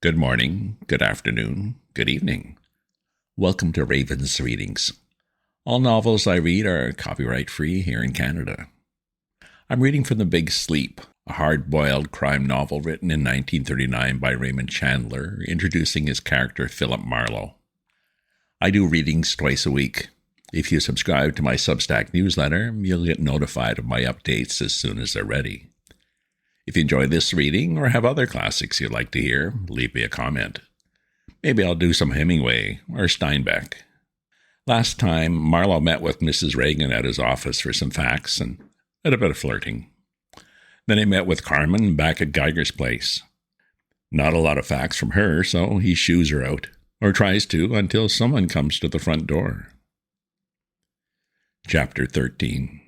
Good morning, good afternoon, good evening. Welcome to Raven's Readings. All novels I read are copyright-free here in Canada. I'm reading from The Big Sleep, a hard-boiled crime novel written in 1939 by Raymond Chandler, introducing his character Philip Marlow. I do readings twice a week. If you subscribe to my Substack newsletter, you'll get notified of my updates as soon as they're ready. If you enjoy this reading or have other classics you'd like to hear, leave me a comment. Maybe I'll do some Hemingway or Steinbeck. Last time, Marlow met with Mrs Regan at his office for some facts and a bit of flirting. Then he met with Carmen back at Geiger's place. Not a lot of facts from her, so he shoos her out, or tries to, until someone comes to the front door. Chapter 13.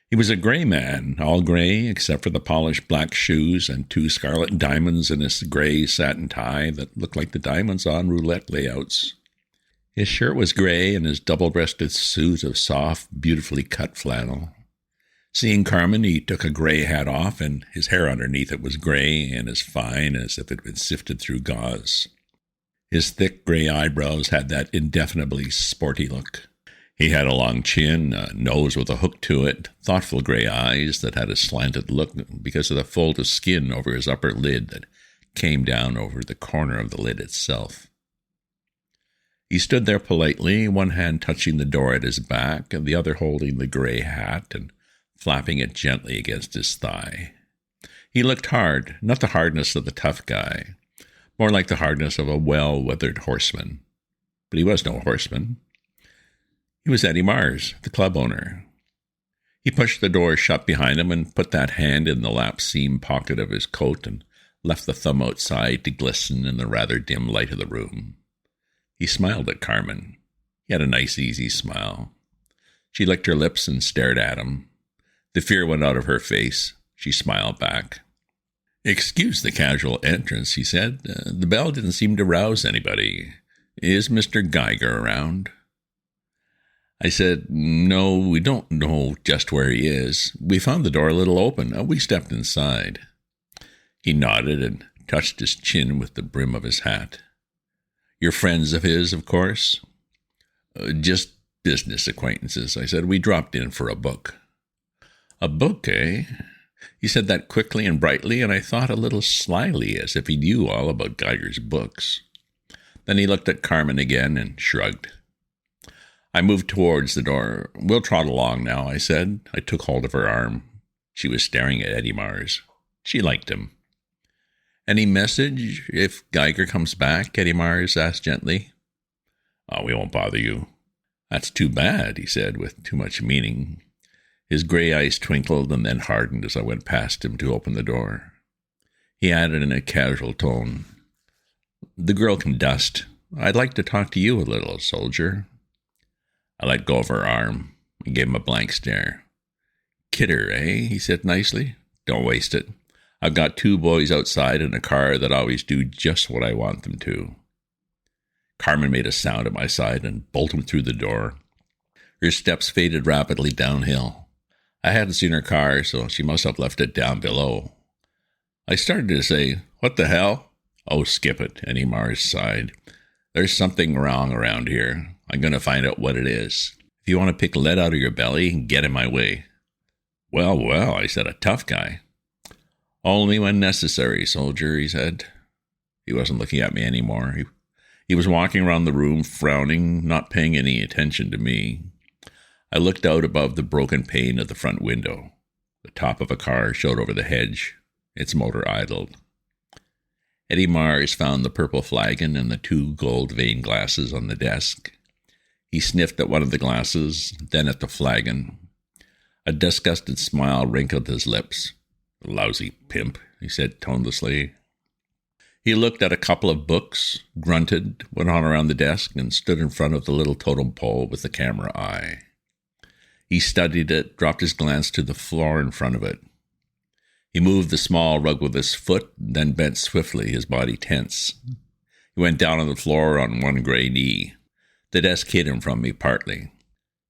He was a grey man, all grey except for the polished black shoes and 2 scarlet diamonds in his grey satin tie that looked like the diamonds on roulette layouts. His shirt was grey and his double-breasted suit of soft, beautifully cut flannel. Seeing Carmen, he took a grey hat off, and his hair underneath it was grey and as fine as if it had been sifted through gauze. His thick grey eyebrows had that indefinably sporty look. He had a long chin, a nose with a hook to it, thoughtful grey eyes that had a slanted look because of the fold of skin over his upper lid that came down over the corner of the lid itself. He stood there politely, one hand touching the door at his back and the other holding the grey hat and flapping it gently against his thigh. He looked hard, not the hardness of the tough guy, more like the hardness of a well-weathered horseman. But he was no horseman. He was Eddie Mars, the club owner. He pushed the door shut behind him and put that hand in the lap-seam pocket of his coat and left the thumb outside to glisten in the rather dim light of the room. He smiled at Carmen. He had a nice, easy smile. She licked her lips and stared at him. The fear went out of her face. She smiled back. "Excuse the casual entrance," he said. "The bell didn't seem to rouse anybody. Is Mr. Geiger around?" I said, "No, we don't know just where he is. We found the door a little open. We stepped inside." He nodded and touched his chin with the brim of his hat. "You're friends of his, of course?" "Just business acquaintances," I said. "We dropped in for a book." "A book, eh?" He said that quickly and brightly, and I thought a little slyly, as if he knew all about Geiger's books. Then he looked at Carmen again and shrugged. I moved towards the door. "We'll trot along now," I said. I took hold of her arm. She was staring at Eddie Mars. She liked him. "Any message if Geiger comes back?" Eddie Mars asked gently. "Oh, we won't bother you." "That's too bad," he said with too much meaning. His grey eyes twinkled and then hardened as I went past him to open the door. He added in a casual tone, "The girl can dust. I'd like to talk to you a little, soldier." I let go of her arm and gave him a blank stare. "Kidder, eh?" he said nicely. "Don't waste it. I've got 2 boys outside in a car that always do just what I want them to." Carmen made a sound at my side and bolted through the door. Her steps faded rapidly downhill. I hadn't seen her car, so she must have left it down below. I started to say, "What the hell?" "Oh, skip it," Eddie Mars sighed. "There's something wrong around here. I'm going to find out what it is. If you want to pick lead out of your belly, get in my way." Well, I said, "a tough guy." "Only when necessary, soldier," he said. He wasn't looking at me anymore. He was walking around the room, frowning, not paying any attention to me. I looked out above the broken pane of the front window. The top of a car showed over the hedge. Its motor idled. Eddie Mars found the purple flagon and the 2 gold vein glasses on the desk. He sniffed at one of the glasses, then at the flagon. A disgusted smile wrinkled his lips. "Lousy pimp," he said tonelessly. He looked at a couple of books, grunted, went on around the desk, and stood in front of the little totem pole with the camera eye. He studied it, dropped his glance to the floor in front of it. He moved the small rug with his foot, then bent swiftly, his body tense. He went down on the floor on one grey knee. The desk hid him from me partly.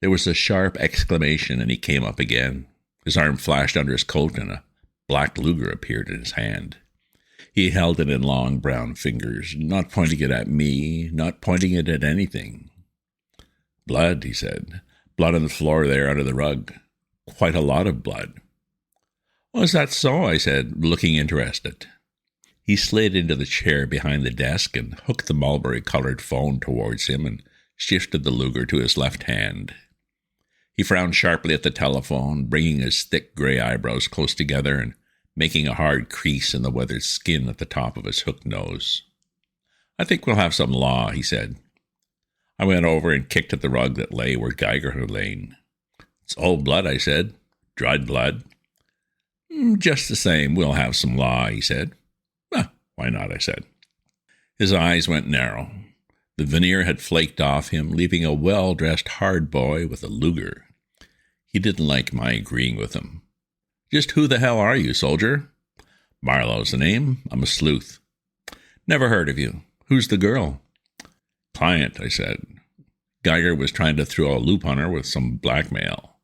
There was a sharp exclamation, and he came up again. His arm flashed under his coat, and a black Luger appeared in his hand. He held it in long brown fingers, not pointing it at me, not pointing it at anything. "Blood," he said. "Blood on the floor there under the rug. Quite a lot of blood." "Oh, is that so?" I said, looking interested. He slid into the chair behind the desk and hooked the mulberry-colored phone towards him and shifted the Luger to his left hand. He frowned sharply at the telephone, bringing his thick gray eyebrows close together and making a hard crease in the weathered skin at the top of his hooked nose. "I think we'll have some law," he said. I went over and kicked at the rug that lay where Geiger had lain. "It's old blood," I said. "Dried blood." "Just the same, we'll have some law," he said. "Why not?" I said. His eyes went narrow. The veneer had flaked off him, leaving a well-dressed hard boy with a Luger. He didn't like my agreeing with him. "Just who the hell are you, soldier?" "Marlow's the name. I'm a sleuth." "Never heard of you. Who's the girl?" "Client," I said. Geiger was trying to throw a loop on her with some blackmail.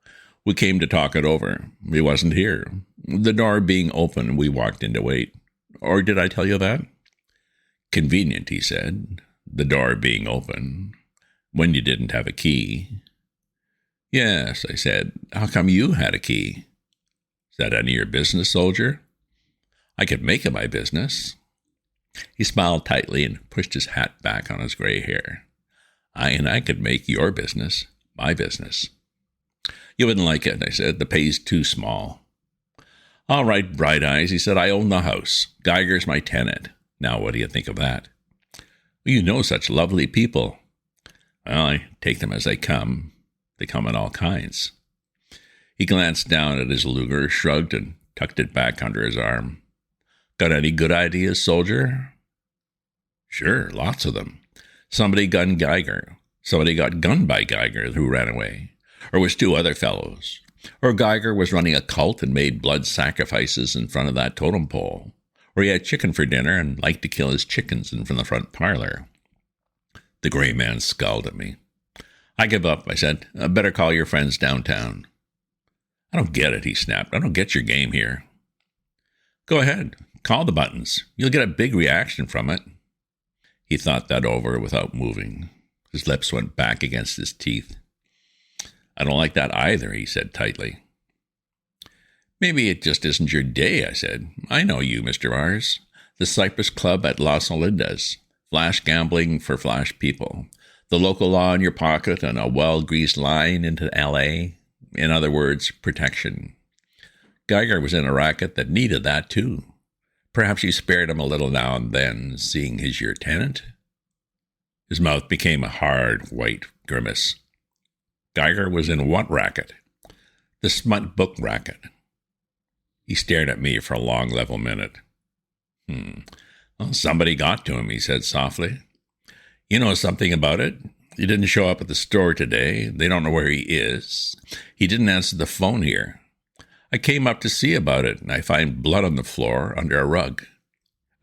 We came to talk it over. He wasn't here. The door being open, we walked in to wait. Or did I tell you that? "Convenient," he said. "The door being open. When you didn't have a key." "Yes," I said. "How come you had a key?" "Is that any of your business, soldier?" "I could make it my business." He smiled tightly and pushed his hat back on his gray hair. I could make your business my business." "You wouldn't like it," I said. "The pay's too small." "All right, Bright Eyes," he said. "I own the house. Geiger's my tenant. Now what do you think of that?" "You know such lovely people." "Well, I take them as they come. They come in all kinds." He glanced down at his Luger, shrugged, and tucked it back under his arm. "Got any good ideas, soldier?" "Sure, lots of them. Somebody gunned Geiger. Somebody got gunned by Geiger who ran away. Or was two other fellows. Or Geiger was running a cult and made blood sacrifices in front of that totem pole. Or he had chicken for dinner and liked to kill his chickens in from the front parlor." The gray man scowled at me. "I give up," I said. "Better call your friends downtown." "I don't get it," he snapped. "I don't get your game here." "Go ahead. Call the buttons. You'll get a big reaction from it." He thought that over without moving. His lips went back against his teeth. "I don't like that either," he said tightly. "Maybe it just isn't your day," I said. "I know you, Mr. Mars. The Cypress Club at Las Olindas. Flash gambling for flash people. The local law in your pocket and a well-greased line into L.A. In other words, protection. Geiger was in a racket that needed that, too. Perhaps you spared him a little now and then, seeing he's your tenant." His mouth became a hard, white grimace. "Geiger was in what racket?" "The smut book racket." He stared at me for a long, level minute. "Well, somebody got to him," he said softly. "You know something about it? He didn't show up at the store today. They don't know where he is. He didn't answer the phone here. I came up to see about it, and I find blood on the floor under a rug.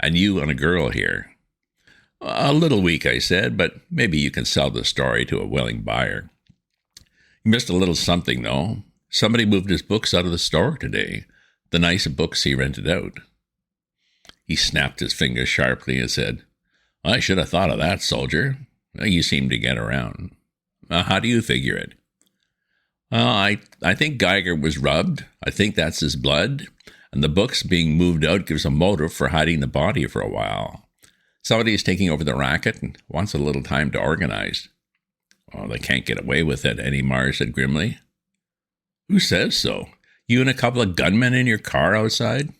And you and a girl here." "A little weak," I said, "but maybe you can sell the story to a willing buyer." "You missed a little something, though. Somebody moved his books out of the store today, the nice books he rented out." He snapped his fingers sharply and said, "I should have thought of that, soldier. You seem to get around. How do you figure it?" "Well, I think Geiger was rubbed. I think that's his blood. And the books being moved out gives a motive for hiding the body for a while. Somebody is taking over the racket and wants a little time to organize." "Oh, they can't get away with it," Eddie Mars said grimly. "Who says so? You and a couple of gunmen in your car outside?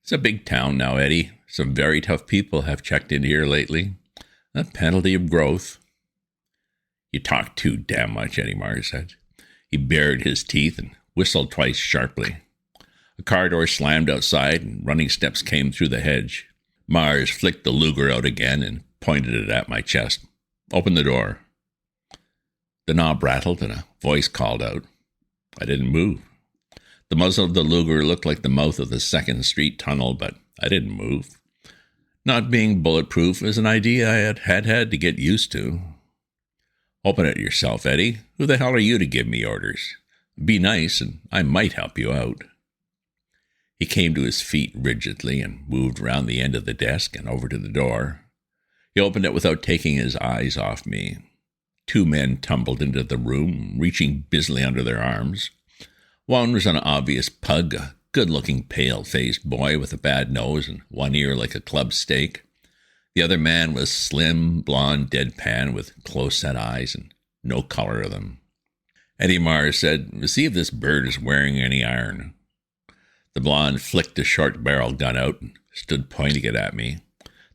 It's a big town now, Eddie. Some very tough people have checked in here lately. A penalty of growth." "You talk too damn much," Eddie Mars said. He bared his teeth and whistled twice sharply. A car door slammed outside and running steps came through the hedge. Mars flicked the Luger out again and pointed it at my chest. "Open the door." The knob rattled and a voice called out. I didn't move. The muzzle of the Luger looked like the mouth of the 2nd Street tunnel, but I didn't move. Not being bulletproof is an idea I had to get used to. "Open it yourself, Eddie. Who the hell are you to give me orders? Be nice, and I might help you out." He came to his feet rigidly and moved round the end of the desk and over to the door. He opened it without taking his eyes off me. 2 men tumbled into the room, reaching busily under their arms. One was an obvious pug, a good-looking, pale-faced boy with a bad nose and one ear like a club stake. The other man was slim, blonde, deadpan, with close-set eyes and no color to them. Eddie Mars said, "See if this bird is wearing any iron." The blonde flicked a short-barrel gun out and stood pointing it at me.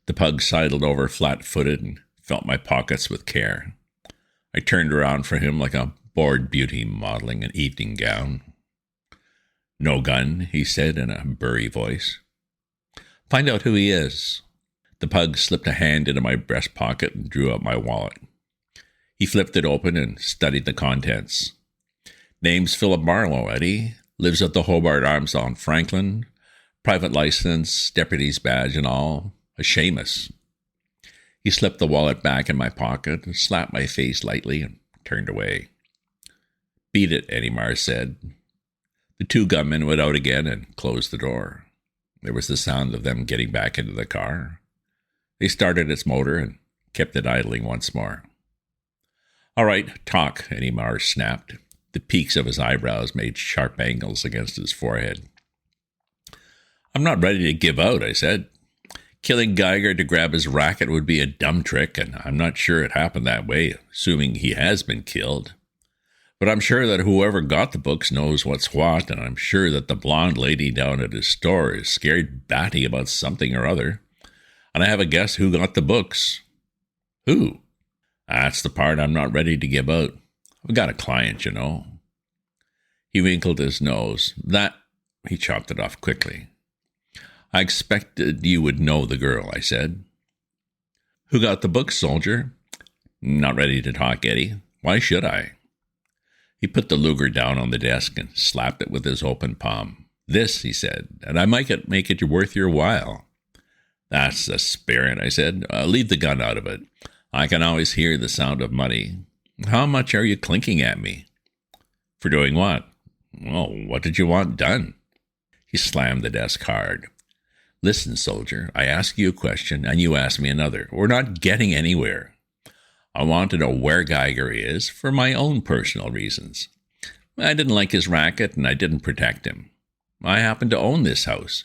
The pug sidled over flat-footed and felt my pockets with care. I turned around for him like a bored beauty modeling an evening gown. "No gun," he said in a burry voice. "Find out who he is." The pug slipped a hand into my breast pocket and drew out my wallet. He flipped it open and studied the contents. "Name's Philip Marlow, Eddie. Lives at the Hobart Arms on Franklin. Private license, deputy's badge and all. A Seamus." He slipped the wallet back in my pocket and slapped my face lightly and turned away. "Beat it," Eddie Mars said. The 2 gunmen went out again and closed the door. There was the sound of them getting back into the car. They started its motor and kept it idling once more. "All right, talk," Eddie Mars snapped. The peaks of his eyebrows made sharp angles against his forehead. "I'm not ready to give out," I said. "Killing Geiger to grab his racket would be a dumb trick, and I'm not sure it happened that way, assuming he has been killed. But I'm sure that whoever got the books knows what's what, and I'm sure that the blonde lady down at his store is scared batty about something or other. And I have a guess who got the books." "Who?" "That's the part I'm not ready to give out. I've got a client, you know." He wrinkled his nose. He chopped it off quickly. "I expected you would know the girl," I said. "Who got the books, soldier?" "Not ready to talk, Eddie. Why should I?" He put the Luger down on the desk and slapped it with his open palm. "This," he said, "and I might make it worth your while." "That's the spirit," I said. "Leave the gun out of it. I can always hear the sound of money. How much are you clinking at me?" "For doing what?" "Well, what did you want done?" He slammed the desk hard. "Listen, soldier, I ask you a question and you ask me another. We're not getting anywhere. I want to know where Geiger is for my own personal reasons. I didn't like his racket and I didn't protect him. I happen to own this house.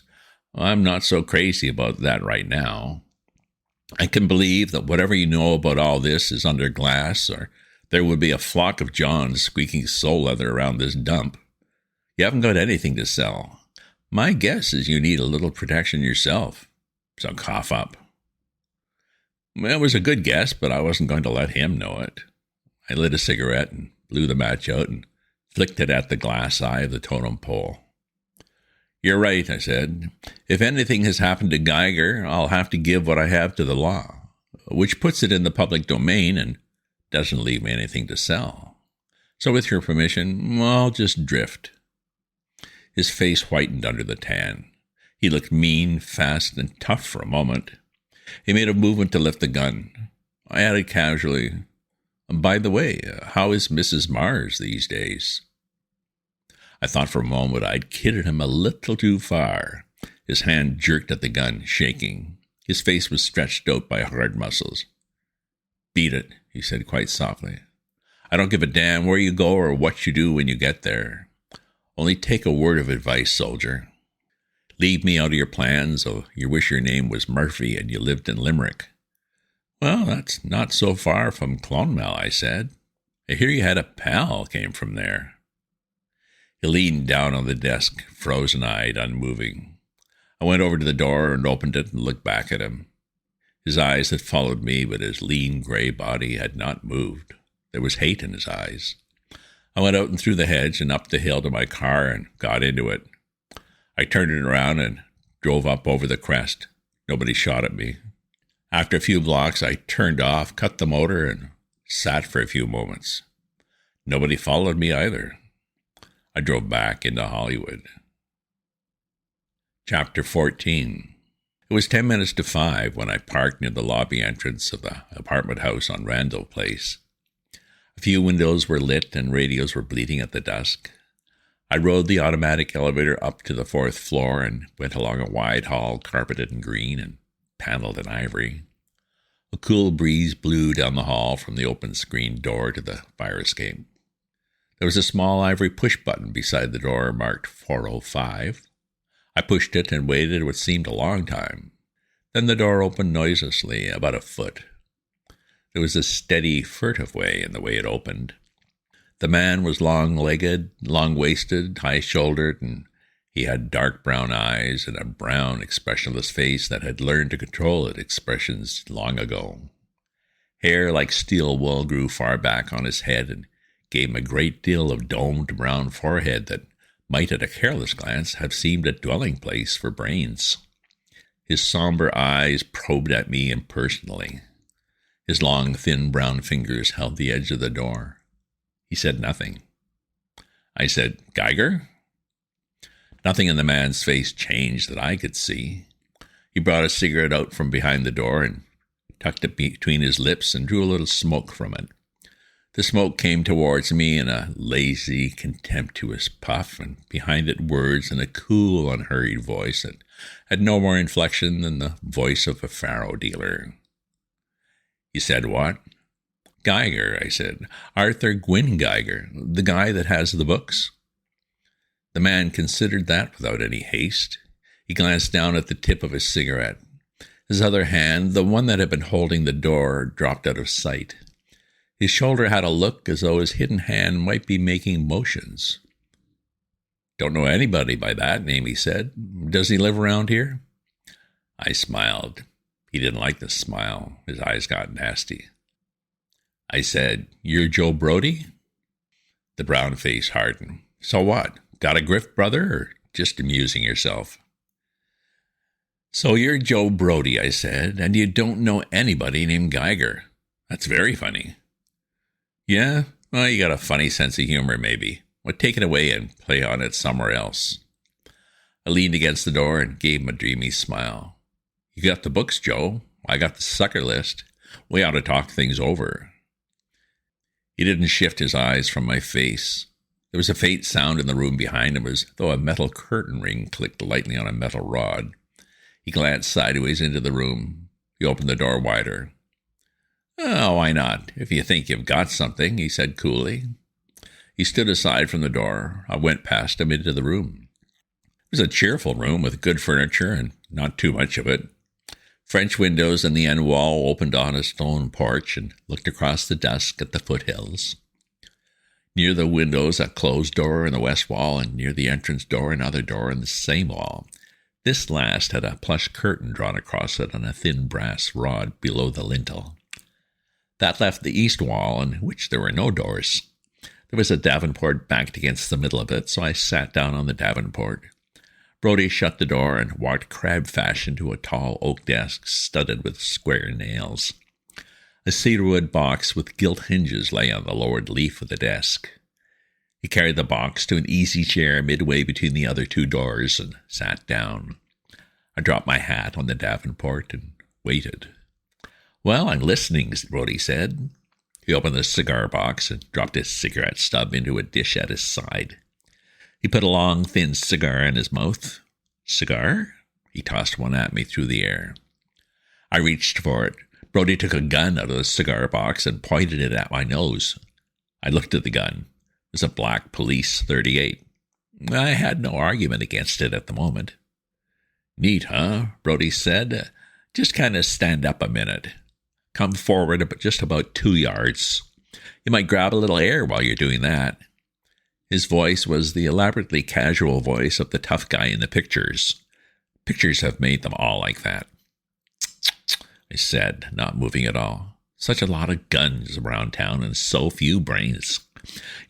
I'm not so crazy about that right now. I can believe that whatever you know about all this is under glass, or there would be a flock of Johns squeaking sole leather around this dump. You haven't got anything to sell. My guess is you need a little protection yourself. So cough up." Well, it was a good guess, but I wasn't going to let him know it. I lit a cigarette and blew the match out and flicked it at the glass eye of the totem pole. "You're right," I said. "If anything has happened to Geiger, I'll have to give what I have to the law, which puts it in the public domain and doesn't leave me anything to sell. So with your permission, I'll just drift." His face whitened under the tan. He looked mean, fast, and tough for a moment. He made a movement to lift the gun. I added casually, "By the way, how is Mrs. Mars these days?" I thought for a moment I'd kidded him a little too far. His hand jerked at the gun, shaking. His face was stretched out by hard muscles. "Beat it," he said quite softly. "I don't give a damn where you go or what you do when you get there. Only take a word of advice, soldier. Leave me out of your plans, or you wish your name was Murphy and you lived in Limerick." "Well, that's not so far from Clonmel," I said. "I hear you had a pal came from there." He leaned down on the desk, frozen-eyed, unmoving. I went over to the door and opened it and looked back at him. His eyes had followed me, but his lean gray body had not moved. There was hate in his eyes. I went out and through the hedge and up the hill to my car and got into it. I turned it around and drove up over the crest. Nobody shot at me. After a few blocks, I turned off, cut the motor, and sat for a few moments. Nobody followed me either. I drove back into Hollywood. Chapter 14. It was 10 minutes to 5 when I parked near the lobby entrance of the apartment house on Randall Place. A few windows were lit and radios were bleating at the dusk. I rode the automatic elevator up to the 4th floor and went along a wide hall carpeted in green and paneled in ivory. A cool breeze blew down the hall from the open screen door to the fire escape. There was a small ivory push button beside the door marked 405. I pushed it and waited what seemed a long time. Then the door opened noiselessly, about a foot. There was a steady, furtive way in the way it opened. The man was long-legged, long-waisted, high-shouldered, and he had dark brown eyes and a brown, expressionless face that had learned to control its expressions long ago. Hair like steel wool grew far back on his head and gave him a great deal of domed brown forehead that might at a careless glance have seemed a dwelling place for brains. His somber eyes probed at me impersonally. His long, thin brown fingers held the edge of the door. He said nothing. I said, "Geiger?" Nothing in the man's face changed that I could see. He brought a cigarette out from behind the door and tucked it between his lips and drew a little smoke from it. The smoke came towards me in a lazy, contemptuous puff, and behind it words in a cool, unhurried voice that had no more inflection than the voice of a faro dealer. He said, "What?" "Geiger," I said. "Arthur Gwynne Geiger, the guy that has the books." The man considered that without any haste. He glanced down at the tip of his cigarette. His other hand, the one that had been holding the door, dropped out of sight. His shoulder had a look as though his hidden hand might be making motions. "Don't know anybody by that name," he said. "Does he live around here?" I smiled. He didn't like the smile. His eyes got nasty. I said, "You're Joe Brody?" The brown face hardened. "So what? Got a grift, brother, or just amusing yourself?" "So you're Joe Brody," I said, "and you don't know anybody named Geiger. That's very funny." "Yeah? Well, you got a funny sense of humor, maybe. Well, take it away and play on it somewhere else." I leaned against the door and gave him a dreamy smile. "You got the books, Joe. I got the sucker list. We ought to talk things over." He didn't shift his eyes from my face. There was a faint sound in the room behind him as though a metal curtain ring clicked lightly on a metal rod. He glanced sideways into the room. He opened the door wider. "Oh, why not, if you think you've got something," he said coolly. He stood aside from the door. I went past him into the room. It was a cheerful room with good furniture and not too much of it. French windows in the end wall opened on a stone porch and looked across the dusk at the foothills. Near the windows, a closed door in the west wall, and near the entrance door, another door in the same wall. This last had a plush curtain drawn across it on a thin brass rod below the lintel. That left the east wall, in which there were no doors. There was a davenport backed against the middle of it, so I sat down on the davenport. Brody shut the door and walked crab fashion to a tall oak desk studded with square nails. A cedarwood box with gilt hinges lay on the lowered leaf of the desk. He carried the box to an easy chair midway between the other two doors and sat down. I dropped my hat on the davenport and waited. "Well, I'm listening," Brody said. He opened the cigar box and dropped his cigarette stub into a dish at his side. He put a long, thin cigar in his mouth. "Cigar?" He tossed one at me through the air. I reached for it. Brody took a gun out of the cigar box and pointed it at my nose. I looked at the gun. It was a black police .38. I had no argument against it at the moment. "Neat, huh?" Brody said. "Just kind of stand up a minute. Come forward just about 2 yards. You might grab a little air while you're doing that." His voice was the elaborately casual voice of the tough guy in the pictures. Pictures have made them all like that. I said, not moving at all. "Such a lot of guns around town and so few brains.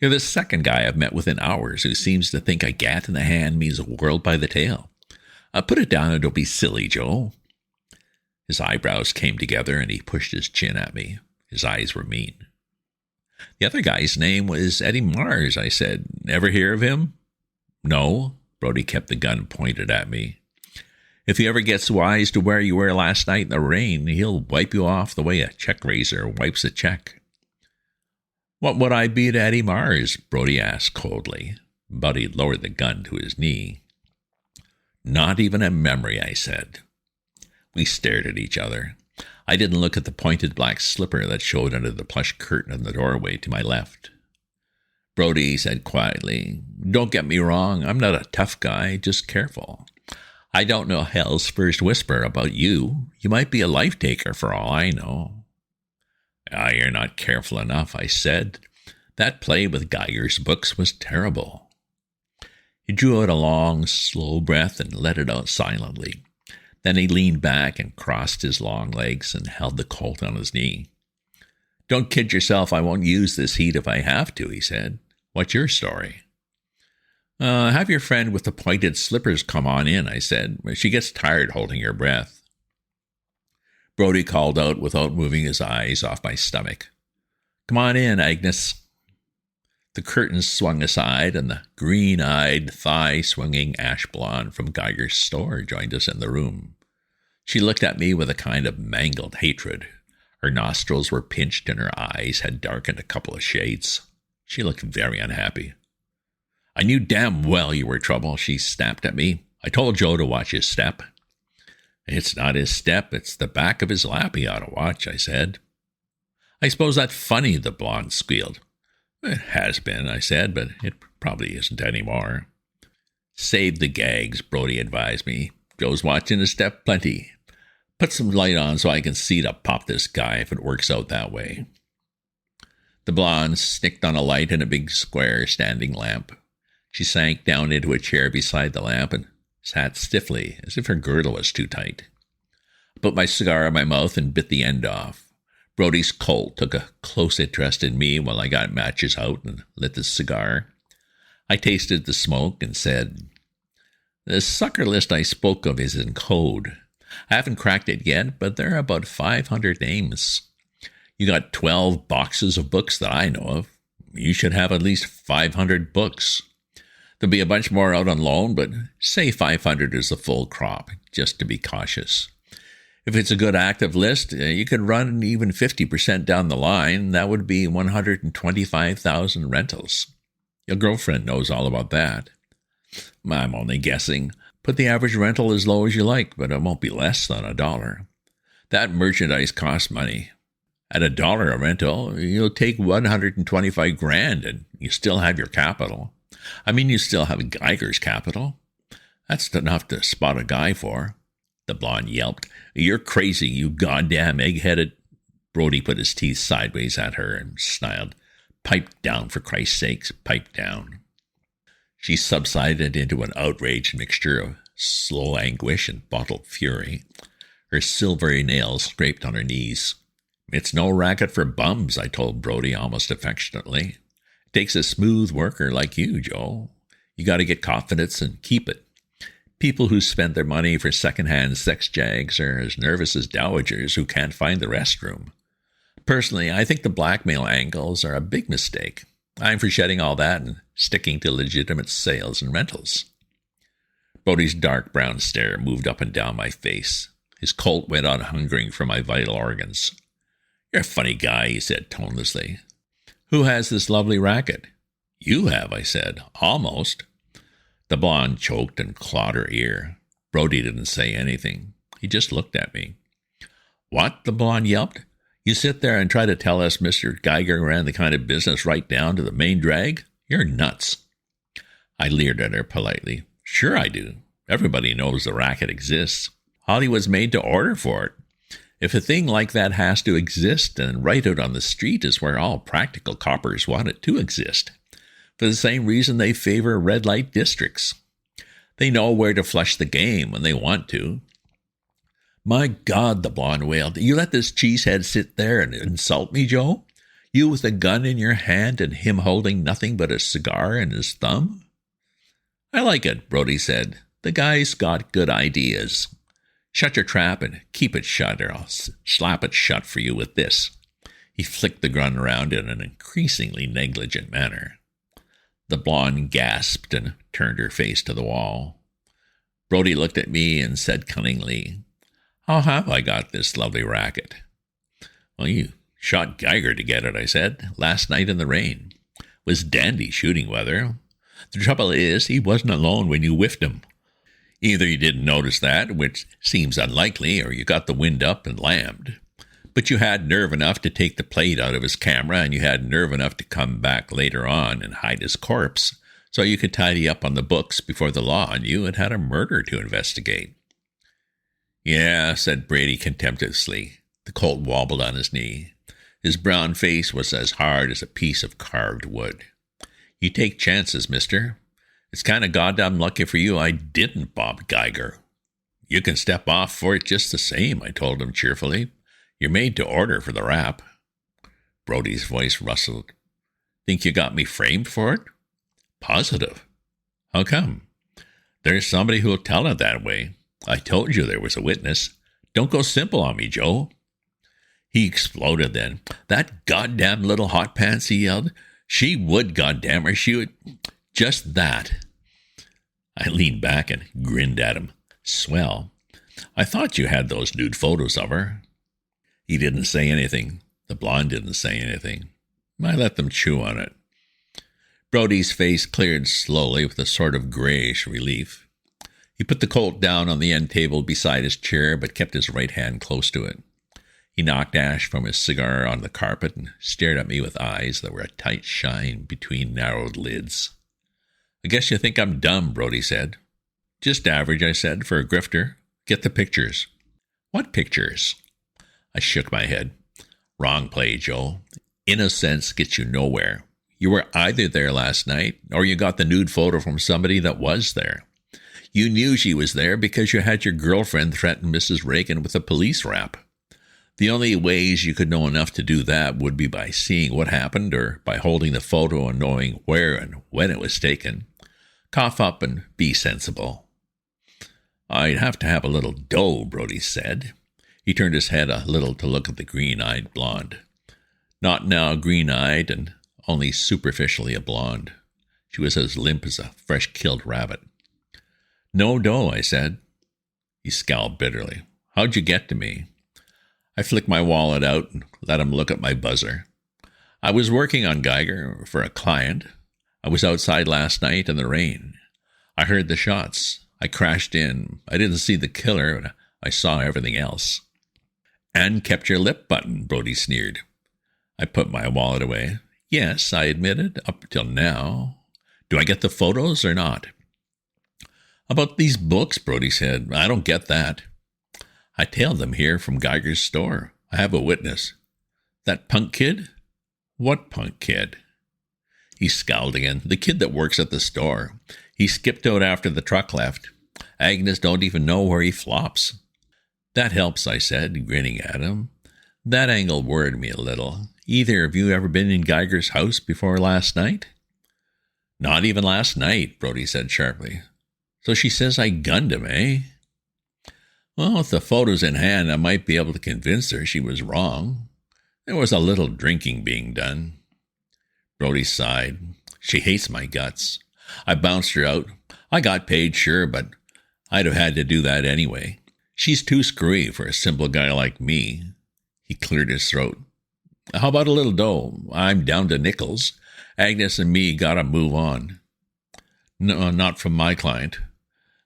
You're the second guy I've met within hours who seems to think a gat in the hand means a world by the tail. Put it down and don't be silly, Joe." His eyebrows came together and he pushed his chin at me. His eyes were mean. "The other guy's name was Eddie Mars," I said. "Ever hear of him?" "No." Brody kept the gun pointed at me. "If he ever gets wise to where you were last night in the rain, he'll wipe you off the way a check raiser wipes a check." "What would I be to Eddie Mars?" Brody asked coldly. Buddy lowered the gun to his knee. Not even a memory, I said. We stared at each other. I didn't look at the pointed black slipper that showed under the plush curtain in the doorway to my left. Brody said quietly, "Don't get me wrong, I'm not a tough guy, just careful. I don't know hell's first whisper about you. You might be a life-taker for all I know." "Ah, you're not careful enough," I said. "That play with Geiger's books was terrible." He drew out a long, slow breath and let it out silently. Then he leaned back and crossed his long legs and held the Colt on his knee. "Don't kid yourself, I won't use this heat if I have to," he said. "What's your story?" Have your friend with the pointed slippers come on in," I said. "She gets tired holding her breath." Brody called out without moving his eyes off my stomach. "Come on in, Agnes." The curtains swung aside, and the green-eyed, thigh-swinging ash blonde from Geiger's store joined us in the room. She looked at me with a kind of mangled hatred. Her nostrils were pinched, and her eyes had darkened a couple of shades. She looked very unhappy. "I knew damn well you were trouble," she snapped at me. "I told Joe to watch his step." "It's not his step, it's the back of his lap he ought to watch," I said. "I suppose that's funny," the blonde squealed. "It has been," I said, "but it probably isn't anymore." "Save the gags," Brody advised me. "Joe's watching his step plenty. Put some light on so I can see to pop this guy if it works out that way." The blonde snicked on a light in a big square standing lamp. She sank down into a chair beside the lamp and sat stiffly, as if her girdle was too tight. I put my cigar in my mouth and bit the end off. Brody's Colt took a close interest in me while I got matches out and lit the cigar. I tasted the smoke and said, "The sucker list I spoke of is in code. I haven't cracked it yet, but there are about 500 names. You got 12 boxes of books that I know of. You should have at least 500 books. There'll be a bunch more out on loan, but say 500 is the full crop, just to be cautious. If it's a good active list, you could run even 50% down the line. That would be 125,000 rentals. Your girlfriend knows all about that. I'm only guessing. Put the average rental as low as you like, but it won't be less than $1. That merchandise costs money. At $1 a rental, you'll take 125 grand and you still have your capital. I mean, you still have Geiger's capital. That's enough to spot a guy for." The blonde yelped. "You're crazy, you goddamn egg-headed—" Brody put his teeth sideways at her and snarled, "Pipe down, for Christ's sakes, pipe down." She subsided into an outraged mixture of slow anguish and bottled fury. Her silvery nails scraped on her knees. "It's no racket for bums," I told Brody almost affectionately. "It takes a smooth worker like you, Joe. You got to get confidence and keep it. People who spend their money for second-hand sex jags are as nervous as dowagers who can't find the restroom. Personally, I think the blackmail angles are a big mistake. I'm for shedding all that and sticking to legitimate sales and rentals." Brody's dark brown stare moved up and down my face. His Colt went on hungering for my vital organs. "You're a funny guy," he said tonelessly. "Who has this lovely racket?" "You have," I said. "Almost." The blonde choked and clawed her ear. Brody didn't say anything. He just looked at me. "What?" the blonde yelped. "You sit there and try to tell us Mr. Geiger ran the kind of business right down to the main drag? You're nuts." I leered at her politely. "Sure I do. Everybody knows the racket exists. Hollywood's made to order for it. If a thing like that has to exist, then right out on the street is where all practical coppers want it to exist. For the same reason they favor red light districts. They know where to flush the game when they want to." "My God," the blonde wailed, "you let this cheesehead sit there and insult me, Joe? You with a gun in your hand and him holding nothing but a cigar in his thumb?" "I like it," Brody said. "The guy's got good ideas. Shut your trap and keep it shut, or I'll slap it shut for you with this." He flicked the gun around in an increasingly negligent manner. The blonde gasped and turned her face to the wall. Brody looked at me and said cunningly, "How have I got this lovely racket?" "Well, you shot Geiger to get it," I said, "last night in the rain. Was dandy shooting weather. The trouble is, he wasn't alone when you whiffed him. Either you didn't notice that, which seems unlikely, or you got the wind up and lammed. But you had nerve enough to take the plate out of his camera, and you had nerve enough to come back later on and hide his corpse, so you could tidy up on the books before the law on you and had a murder to investigate. Yeah, said Brady contemptuously. The Colt wobbled on his knee. His brown face was as hard as a piece of carved wood. You take chances, mister. It's kind of goddamn lucky for you I didn't bob Geiger. You can step off for it just the same, I told him cheerfully. You're made to order for the rap. Brody's voice rustled. Think you got me framed for it? Positive. How come? There's somebody who'll tell it that way. I told you there was a witness. Don't go simple on me, Joe. He exploded then. That goddamn little hot pants, he yelled. She would, goddamn her. She would. Just that. I leaned back and grinned at him. Swell. I thought you had those nude photos of her. He didn't say anything. The blonde didn't say anything. I let them chew on it. Brody's face cleared slowly with a sort of grayish relief. He put the Colt down on the end table beside his chair, but kept his right hand close to it. He knocked ash from his cigar on the carpet and stared at me with eyes that were a tight shine between narrowed lids. I guess you think I'm dumb, Brody said. Just average, I said, for a grifter. Get the pictures. What pictures? I shook my head. Wrong play, Joe. Innocence gets you nowhere. You were either there last night, or you got the nude photo from somebody that was there. You knew she was there because you had your girlfriend threaten Mrs Regan with a police rap. The only ways you could know enough to do that would be by seeing what happened or by holding the photo and knowing where and when it was taken. Cough up and be sensible. I'd have to have a little dough, Brody said. He turned his head a little to look at the green-eyed blonde. Not now green-eyed and only superficially a blonde. She was as limp as a fresh-killed rabbit. No dough, I said. He scowled bitterly. How'd you get to me? I flicked my wallet out and let him look at my buzzer. I was working on Geiger for a client. I was outside last night in the rain. I heard the shots. I crashed in. I didn't see the killer, but I saw everything else. And kept your lip button, Brody sneered. I put my wallet away. Yes, I admitted, up till now. Do I get the photos or not? About these books, Brody said. I don't get that. I tailed them here from Geiger's store. I have a witness. That punk kid? What punk kid? He scowled again. The kid that works at the store. He skipped out after the truck left. Agnes don't even know where he flops. That helps, I said, grinning at him. That angle worried me a little. Either of you ever been in Geiger's house before last night? Not even last night, Brody said sharply. So she says I gunned him, eh? Well, with the photos in hand, I might be able to convince her she was wrong. There was a little drinking being done. Brody sighed. She hates my guts. I bounced her out. I got paid, sure, but I'd have had to do that anyway. She's too screwy for a simple guy like me. He cleared his throat. How about a little dough? I'm down to nickels. Agnes and me gotta move on. No, not from my client.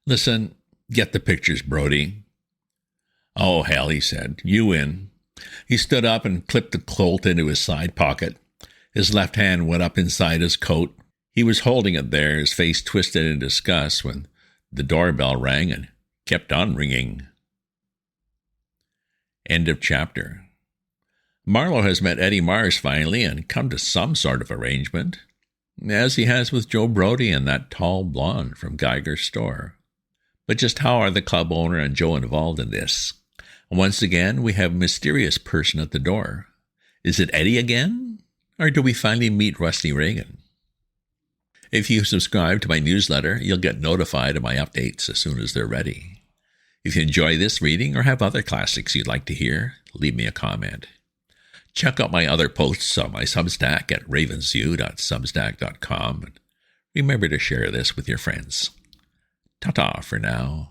Listen, get the pictures, Brody. Oh, hell, he said. You win. He stood up and clipped the Colt into his side pocket. His left hand went up inside his coat. He was holding it there, his face twisted in disgust, when the doorbell rang and kept on ringing. End of chapter. Marlow has met Eddie Mars finally and come to some sort of arrangement, as he has with Joe Brody and that tall blonde from Geiger's store. But just how are the club owner and Joe involved in this? Once again, we have a mysterious person at the door. Is it Eddie again? Or do we finally meet Rusty Regan? If you subscribe to my newsletter, you'll get notified of my updates as soon as they're ready. If you enjoy this reading or have other classics you'd like to hear, leave me a comment. Check out my other posts on my Substack at ravensview.substack.com. And remember to share this with your friends. Ta-ta for now.